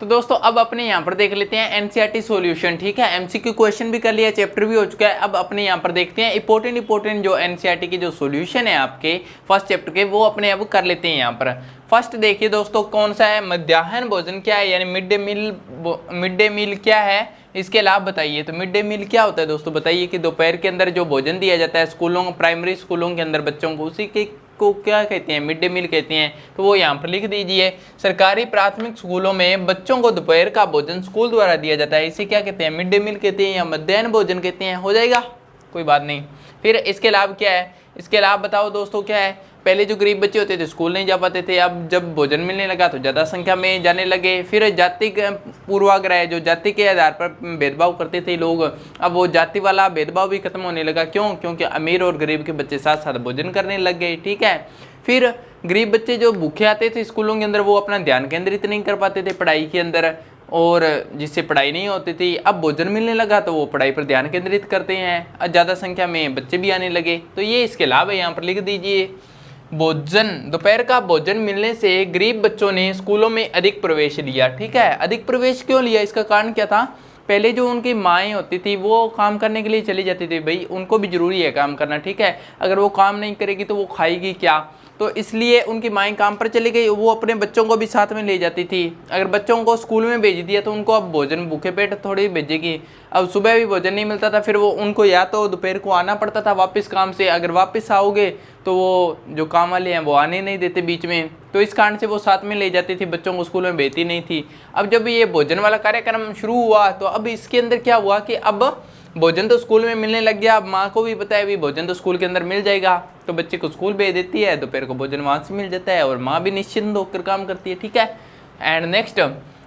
तो दोस्तों अब अपने यहाँ पर देख लेते हैं एनसीईआरटी सॉल्यूशन। ठीक है, एमसीक्यू क्वेश्चन भी कर लिया, चैप्टर भी हो चुका है। अब अपने यहाँ पर देखते हैं इंपॉर्टेंट जो एनसीईआरटी की जो सॉल्यूशन है आपके फर्स्ट चैप्टर के, वो अपने अब कर लेते हैं यहाँ पर। फर्स्ट देखिए दोस्तों कौन सा है, मध्याह्न भोजन क्या है, यानी मिड डे मील क्या है, इसके लाभ बताइए। तो मिड डे मील क्या होता है दोस्तों, बताइए कि दोपहर के अंदर जो भोजन दिया जाता है स्कूलों, प्राइमरी स्कूलों के अंदर बच्चों को, उसी के को क्या कहते हैं, मिड डे मील कहते हैं। तो वो यहाँ पर लिख दीजिए। सरकारी प्राथमिक स्कूलों में बच्चों को दोपहर का भोजन स्कूल द्वारा दिया जाता है, इसे क्या कहते हैं, मिड डे मील कहते हैं या मध्याह्न भोजन कहते हैं। हो जाएगा, कोई बात नहीं। फिर इसके लाभ क्या है, इसके लाभ बताओ दोस्तों क्या है। पहले जो गरीब बच्चे होते थे स्कूल नहीं जा पाते थे, अब जब भोजन मिलने लगा तो ज़्यादा संख्या में जाने लगे। फिर जाति पूर्वाग्रह, जो जाति के आधार पर भेदभाव करते थे लोग, अब वो जाति वाला भेदभाव भी खत्म होने लगा। क्यों? क्योंकि अमीर और गरीब के बच्चे साथ साथ भोजन करने लग गए। ठीक है, फिर गरीब बच्चे जो भूखे आते थे स्कूलों के अंदर, वो अपना ध्यान केंद्रित नहीं कर पाते थे पढ़ाई के अंदर, और जिससे पढ़ाई नहीं होती थी। अब भोजन मिलने लगा तो वो पढ़ाई पर ध्यान केंद्रित करते हैं, ज़्यादा संख्या में बच्चे भी आने लगे। तो ये इसके लाभ है, यहाँ पर लिख दीजिए। भोजन, दोपहर का भोजन मिलने से गरीब बच्चों ने स्कूलों में अधिक प्रवेश लिया। ठीक है, अधिक प्रवेश क्यों लिया, इसका कारण क्या था, पहले जो उनकी माएँ होती थी वो काम करने के लिए चली जाती थी। भाई उनको भी ज़रूरी है काम करना, ठीक है, अगर वो काम नहीं करेगी तो वो खाएगी क्या, तो इसलिए उनकी माएँ काम पर चली गई, वो अपने बच्चों को भी साथ में ले जाती थी। अगर बच्चों को स्कूल में भेज दिया तो उनको अब भोजन भूखे पेट थोड़ी भेजेगी। अब सुबह भी भोजन नहीं मिलता था, फिर वो उनको या तो दोपहर को आना पड़ता था वापस काम से, अगर वापस आओगे तो वो जो काम वाले हैं वो आने नहीं देते बीच में, तो इस कारण से वो साथ में ले जाती थी, बच्चों को स्कूल में भेजती नहीं थी। अब जब ये भोजन वाला कार्यक्रम शुरू हुआ तो अब इसके अंदर क्या हुआ कि अब भोजन तो स्कूल में मिलने लग गया। अब माँ को भी पता है भी भोजन तो स्कूल के अंदर मिल जाएगा, तो बच्चे को स्कूल भेज देती है, दोपहर को भोजन वहाँ से मिल जाता है और माँ भी निश्चिंत होकर काम करती है। ठीक है, एंड नेक्स्ट,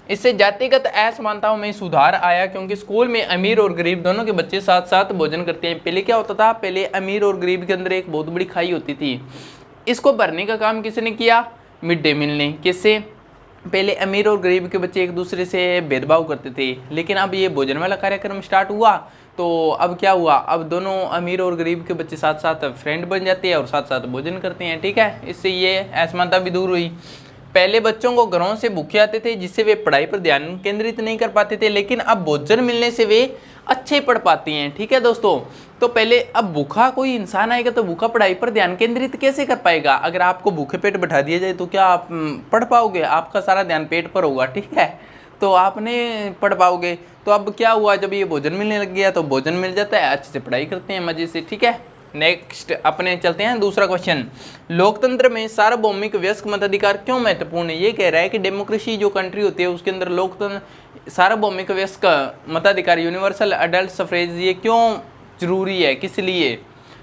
इससे जातिगत असमानताओं में सुधार आया, क्योंकि स्कूल में अमीर और गरीब दोनों के बच्चे साथ साथ भोजन करते हैं। पहले क्या होता था, पहले अमीर और गरीब के अंदर एक बहुत बड़ी खाई होती थी, इसको भरने का काम किसने किया, मिड डे मील ने। किससे, पहले अमीर और गरीब के बच्चे एक दूसरे से भेदभाव करते थे, लेकिन अब ये भोजन वाला कार्यक्रम स्टार्ट हुआ तो अब क्या हुआ, अब दोनों अमीर और गरीब के बच्चे साथ साथ फ्रेंड बन जाते हैं और साथ साथ भोजन करते हैं। ठीक है, इससे ये असमानता भी दूर हुई। पहले बच्चों को घरों से भूखे आते थे, जिससे वे पढ़ाई पर ध्यान केंद्रित नहीं कर पाते थे, लेकिन अब भोजन मिलने से वे अच्छे पढ़ पाती हैं। ठीक है दोस्तों, तो पहले अब भूखा कोई इंसान आएगा तो भूखा पढ़ाई पर ध्यान केंद्रित कैसे कर पाएगा। अगर आपको भूखे पेट बैठा दिया जाए तो क्या आप पढ़ पाओगे, आपका सारा ध्यान पेट पर होगा। ठीक है, तो आप नहीं पढ़ पाओगे। तो अब क्या हुआ, जब ये भोजन मिलने लग गया तो भोजन मिल जाता है, अच्छे से पढ़ाई करते हैं मज़े से। ठीक है, नेक्स्ट अपने चलते हैं दूसरा क्वेश्चन। लोकतंत्र में सार्वभौमिक वयस्क मताधिकार क्यों महत्वपूर्ण है। ये कह रहा है कि डेमोक्रेसी जो कंट्री होती है उसके अंदर लोकतंत्र सार्वभौमिक वयस्क मताधिकार, यूनिवर्सल अडल्ट सफरेज, ये क्यों जरूरी है, किस लिए।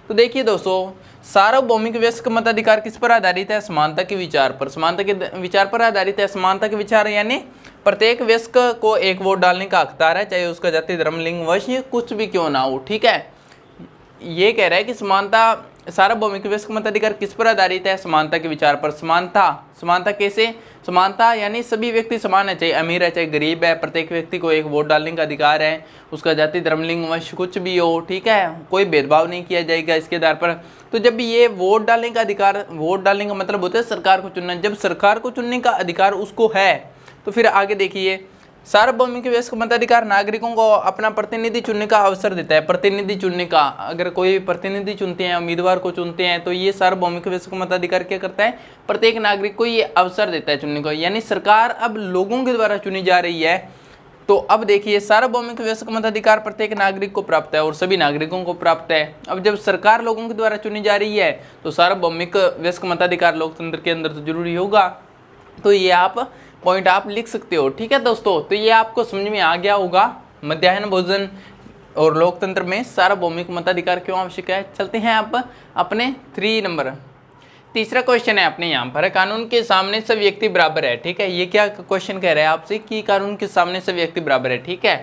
तो देखिए दोस्तों, सार्वभौमिक वयस्क मताधिकार किस पर आधारित है, समानता के विचार पर, समानता के विचार पर आधारित है। समानता के विचार यानी प्रत्येक वयस्क को एक वोट डालने का हकदार है, चाहे उसका जाति धर्म लिंग वंश कुछ भी क्यों ना हो। ठीक है, ये कह रहा है कि समानता, सार्वभौमिक वयस्क मताधिकार किस पर आधारित है, समानता के विचार पर। समानता कैसे, समानता यानी सभी व्यक्ति समान है, चाहे अमीर है चाहे गरीब है, प्रत्येक व्यक्ति को एक वोट डालने का अधिकार है, उसका जाति धर्म लिंग वंश कुछ भी हो। ठीक है, कोई भेदभाव नहीं किया जाएगा इसके आधार पर। तो जब ये वोट डालने का अधिकार, वोट डालने का मतलब होता है सरकार को चुनना, जब सरकार को चुनने का अधिकार उसको है तो फिर आगे देखिए, सार्वभौमिक वयस्क मताधिकार नागरिकों को अपना प्रतिनिधि चुनने का अवसर देता है। प्रतिनिधि चुनने का, अगर कोई प्रतिनिधि चुनते हैं, उम्मीदवार को चुनते हैं, तो ये सार्वभौमिक वयस्क मताधिकार क्या करता है, प्रत्येक नागरिक को ये अवसर देता है चुनने का। यानी सरकार अब लोगों के द्वारा चुनी जा रही है। तो अब देखिए, सार्वभौमिक वयस्क मताधिकार प्रत्येक नागरिक को प्राप्त है और सभी नागरिकों को प्राप्त है। अब जब सरकार लोगों के द्वारा चुनी जा रही है तो सार्वभौमिक वयस्क मताधिकार लोकतंत्र के अंदर तो जरूरी होगा। तो ये आप पॉइंट आप लिख सकते हो। ठीक है दोस्तों, तो ये आपको समझ में आ गया होगा, मध्याह्न भोजन और लोकतंत्र में सार्वभौमिक मताधिकार क्यों आवश्यक है। चलते हैं आप अपने 3 नंबर, तीसरा क्वेश्चन है अपने यहाँ पर, कानून के सामने सब व्यक्ति बराबर है। ठीक है, ये क्या क्वेश्चन कह रहा है आपसे कि कानून के सामने सब व्यक्ति बराबर है। ठीक है,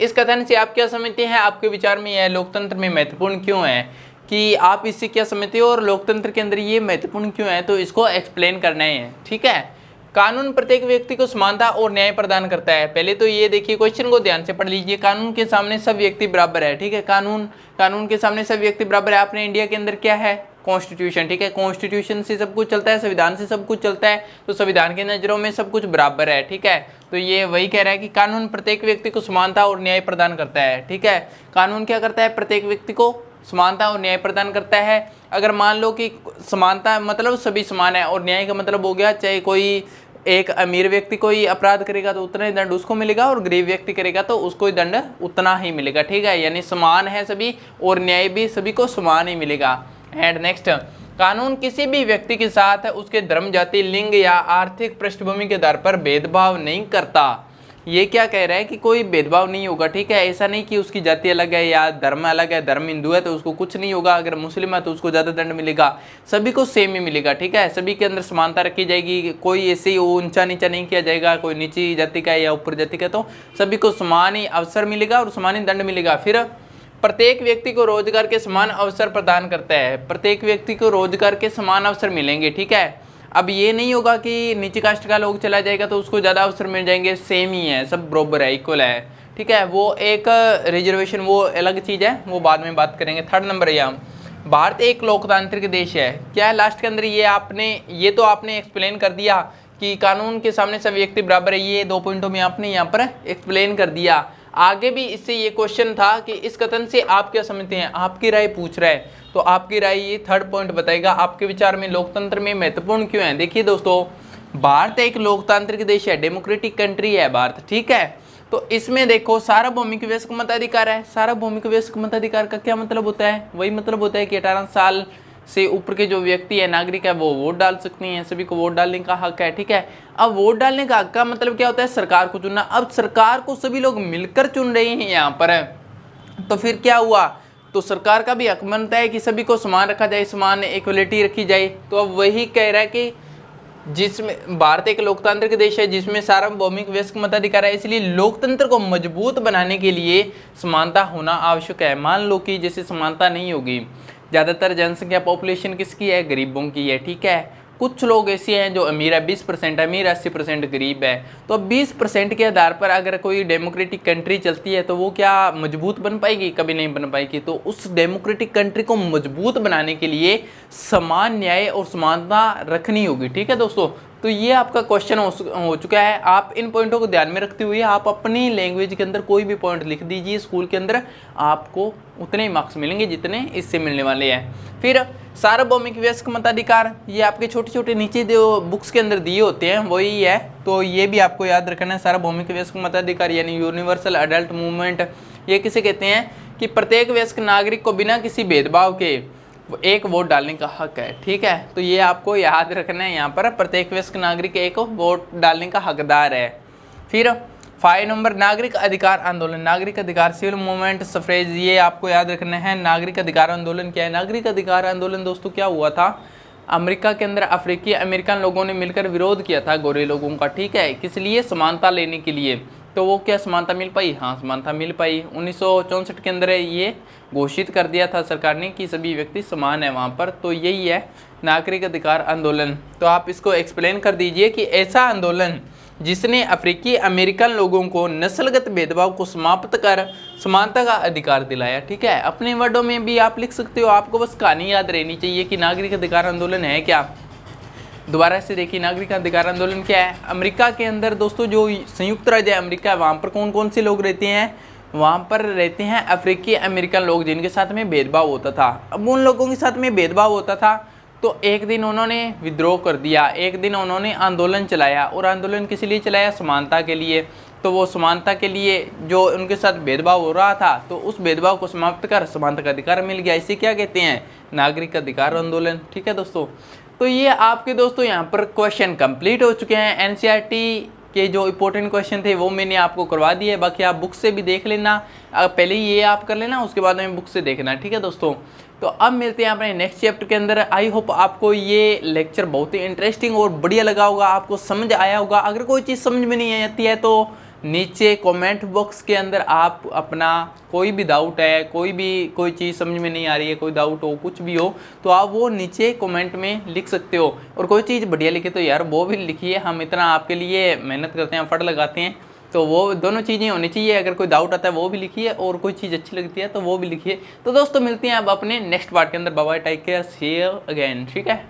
इस कथन से आप क्या समझते हैं, आपके विचार में यह लोकतंत्र में महत्वपूर्ण क्यों है, कि आप इससे क्या समझते हो और लोकतंत्र के अंदर ये महत्वपूर्ण क्यों है, तो इसको एक्सप्लेन करना है। ठीक है, कानून प्रत्येक व्यक्ति को समानता और न्याय प्रदान करता है। पहले तो ये देखिए, क्वेश्चन को ध्यान से पढ़ लीजिए, कानून के सामने सब व्यक्ति बराबर है। ठीक है, कानून के सामने सब व्यक्ति बराबर है। अपने इंडिया के अंदर क्या है, कॉन्स्टिट्यूशन, ठीक है। कॉन्स्टिट्यूशन से सब कुछ चलता है, संविधान से सब कुछ चलता है, तो संविधान की नज़रों में सब कुछ बराबर है, ठीक है। तो ये वही कह रहा है कि कानून प्रत्येक व्यक्ति को समानता और न्याय प्रदान करता है, ठीक है। कानून क्या करता है, प्रत्येक व्यक्ति को समानता और न्याय प्रदान करता है। अगर मान लो कि समानता मतलब सभी समान है, और न्याय का मतलब हो गया चाहे कोई एक अमीर व्यक्ति कोई अपराध करेगा तो उतना ही दंड उसको मिलेगा, और गरीब व्यक्ति करेगा तो उसको ही दंड उतना ही मिलेगा, ठीक है। यानी समान है सभी, और न्याय भी सभी को समान ही मिलेगा। एंड नेक्स्ट, कानून किसी भी व्यक्ति के साथ उसके धर्म, जाति, लिंग या आर्थिक पृष्ठभूमि के आधार पर भेदभाव नहीं करता। ये क्या कह रहा है कि कोई भेदभाव नहीं होगा, ठीक है। ऐसा नहीं कि उसकी जाति अलग है या धर्म अलग है, धर्म हिंदू है तो उसको कुछ नहीं होगा, अगर मुस्लिम है तो उसको ज़्यादा दंड मिलेगा, सभी को सेम ही मिलेगा, ठीक है। सभी के अंदर समानता रखी जाएगी, कोई ऐसे ऊंचा नीचा नहीं किया जाएगा, कोई नीची जाति का या ऊपर जाति का, तो सभी को समान ही अवसर मिलेगा और समान ही दंड मिलेगा। फिर प्रत्येक व्यक्ति को रोजगार के समान अवसर प्रदान करता है, प्रत्येक व्यक्ति को रोजगार के समान अवसर मिलेंगे, ठीक है। अब ये नहीं होगा कि नीची कास्ट का लोग चला जाएगा तो उसको ज़्यादा अवसर मिल जाएंगे, सेम ही है, सब बराबर है, इक्वल है, ठीक है। वो एक रिजर्वेशन वो अलग चीज़ है, वो बाद में बात करेंगे। थर्ड नंबर यहाँ, भारत एक लोकतांत्रिक देश है। क्या है लास्ट के अंदर, ये तो आपने एक्सप्लेन कर दिया कि कानून के सामने सब व्यक्ति बराबर है, ये 2 पॉइंटों में आपने यहाँ पर एक्सप्लेन कर दिया। आगे भी इससे ये क्वेश्चन था कि इस कथन से आप क्या समझते हैं, आपकी राय पूछ रहा है, तो आपकी राय ये थर्ड पॉइंट बताएगा, आपके विचार में लोकतंत्र में महत्वपूर्ण क्यों है। देखिए दोस्तों, भारत एक लोकतांत्रिक देश है, डेमोक्रेटिक कंट्री है भारत, ठीक है। तो इसमें देखो सार्वभौमिक वयस्क मताधिकार है। सार्वभौमिक वयस्क मताधिकार का क्या मतलब होता है, वही मतलब होता है कि 18 साल से ऊपर के जो व्यक्ति है, नागरिक है, वो वोट डाल सकती हैं, सभी को वोट डालने का हक है, ठीक है। अब वोट डालने का हक का मतलब क्या होता है, सरकार को चुनना। अब सरकार को सभी लोग मिलकर चुन रहे हैं यहाँ पर, तो फिर क्या हुआ, तो सरकार का भी हक बनता है कि सभी को समान रखा जाए, समान इक्वलिटी रखी जाए। तो अब वही कह रहा है कि जिसमें भारत एक लोकतांत्रिक देश है जिसमें सार्वभौमिक वयस्क मताधिकार है, इसलिए लोकतंत्र को मजबूत बनाने के लिए समानता होना आवश्यक है। मान लो कि जैसे समानता नहीं होगी, ज़्यादातर जनसंख्या पॉपुलेशन किसकी है, गरीबों की है, ठीक है। कुछ लोग ऐसे हैं जो अमीर है, 20% अमीर, 80% गरीब है। तो 20% के आधार पर अगर कोई डेमोक्रेटिक कंट्री चलती है तो वो क्या मजबूत बन पाएगी, कभी नहीं बन पाएगी। तो उस डेमोक्रेटिक कंट्री को मजबूत बनाने के लिए समान न्याय और समानता रखनी होगी, ठीक है दोस्तों। तो ये आपका क्वेश्चन हो चुका है। आप इन पॉइंटों को ध्यान में रखते हुए आप अपनी लैंग्वेज के अंदर कोई भी पॉइंट लिख दीजिए स्कूल के अंदर, आपको उतने ही मार्क्स मिलेंगे जितने इससे मिलने वाले हैं। फिर सार्वभौमिक वयस्क मताधिकार, ये आपके छोटे छोटे नीचे जो बुक्स के अंदर दिए होते हैं वही है, तो ये भी आपको याद रखना है। सार्वभौमिक वयस्क मताधिकार यानी यूनिवर्सल अडल्ट मूवमेंट, ये किसे कहते हैं कि प्रत्येक वयस्क नागरिक को बिना किसी भेदभाव के एक वोट डालने का हक है, ठीक है। तो ये आपको याद रखना है, यहाँ पर प्रत्येक वयस्क नागरिक एक वोट डालने का हकदार है। फिर 5 नंबर, नागरिक अधिकार आंदोलन, नागरिक अधिकार सिविल मूवमेंट सफ्रेज, ये आपको याद रखना है। नागरिक अधिकार आंदोलन क्या है, नागरिक अधिकार आंदोलन दोस्तों क्या हुआ था, अमेरिका के अंदर अफ्रीकी अमेरिकन लोगों ने मिलकर विरोध किया था गोरे लोगों का, ठीक है, किस लिए, समानता लेने के लिए। तो वो क्या समानता मिल पाई, हाँ समानता मिल पाई। 1964 के अंदर ये घोषित कर दिया था सरकार ने कि सभी व्यक्ति समान है वहाँ पर। तो यही है नागरिक अधिकार आंदोलन। तो आप इसको एक्सप्लेन कर दीजिए कि ऐसा आंदोलन जिसने अफ्रीकी अमेरिकन लोगों को नस्लगत भेदभाव को समाप्त कर समानता का अधिकार दिलाया, ठीक है। अपने वर्डों में भी आप लिख सकते हो, आपको बस कहानी याद रहनी चाहिए कि नागरिक अधिकार आंदोलन है क्या। दोबारा से देखिए, नागरिक अधिकार आंदोलन क्या है। अमेरिका के अंदर दोस्तों जो संयुक्त राज्य अमेरिका है, वहाँ पर कौन कौन से लोग रहते हैं, वहाँ पर रहते हैं अफ्रीकी अमेरिकन लोग जिनके साथ में भेदभाव होता था। अब उन लोगों के साथ में भेदभाव होता था तो एक दिन उन्होंने विद्रोह कर दिया, एक दिन उन्होंने आंदोलन चलाया, और आंदोलन किस लिए चलाया, समानता के लिए। तो वो समानता के लिए जो उनके साथ भेदभाव हो रहा था, तो उस भेदभाव को समाप्त कर समानता का अधिकार मिल गया। इसे क्या कहते हैं, नागरिक अधिकार आंदोलन, ठीक है दोस्तों। तो ये आपके दोस्तों यहाँ पर क्वेश्चन कंप्लीट हो चुके हैं। एनसीईआरटी के जो इंपॉर्टेंट क्वेश्चन थे वो मैंने आपको करवा दिए, बाकी आप बुक से भी देख लेना, पहले ये आप कर लेना, उसके बाद में बुक से देखना, ठीक है दोस्तों। तो अब मिलते हैं अपने नेक्स्ट चैप्टर के अंदर। आई होप आपको ये लेक्चर बहुत ही इंटरेस्टिंग और बढ़िया लगा होगा, आपको समझ आया होगा। अगर कोई चीज़ समझ में नहीं आती है तो नीचे कमेंट बॉक्स के अंदर आप अपना कोई भी डाउट है, कोई चीज़ समझ में नहीं आ रही है, कोई डाउट हो, कुछ भी हो, तो आप वो नीचे कमेंट में लिख सकते हो। और कोई चीज़ बढ़िया लिखे तो यार वो भी लिखिए, हम इतना आपके लिए मेहनत करते हैं, एफर्ट लगाते हैं, तो वो दोनों चीज़ें होनी चाहिए। अगर कोई डाउट आता है वो भी लिखिए, और कोई चीज़ अच्छी लगती है तो वो भी लिखिए। तो दोस्तों मिलते हैं अब अपने नेक्स्ट पार्ट के अंदर। Bye bye, take care, see you again, ठीक है।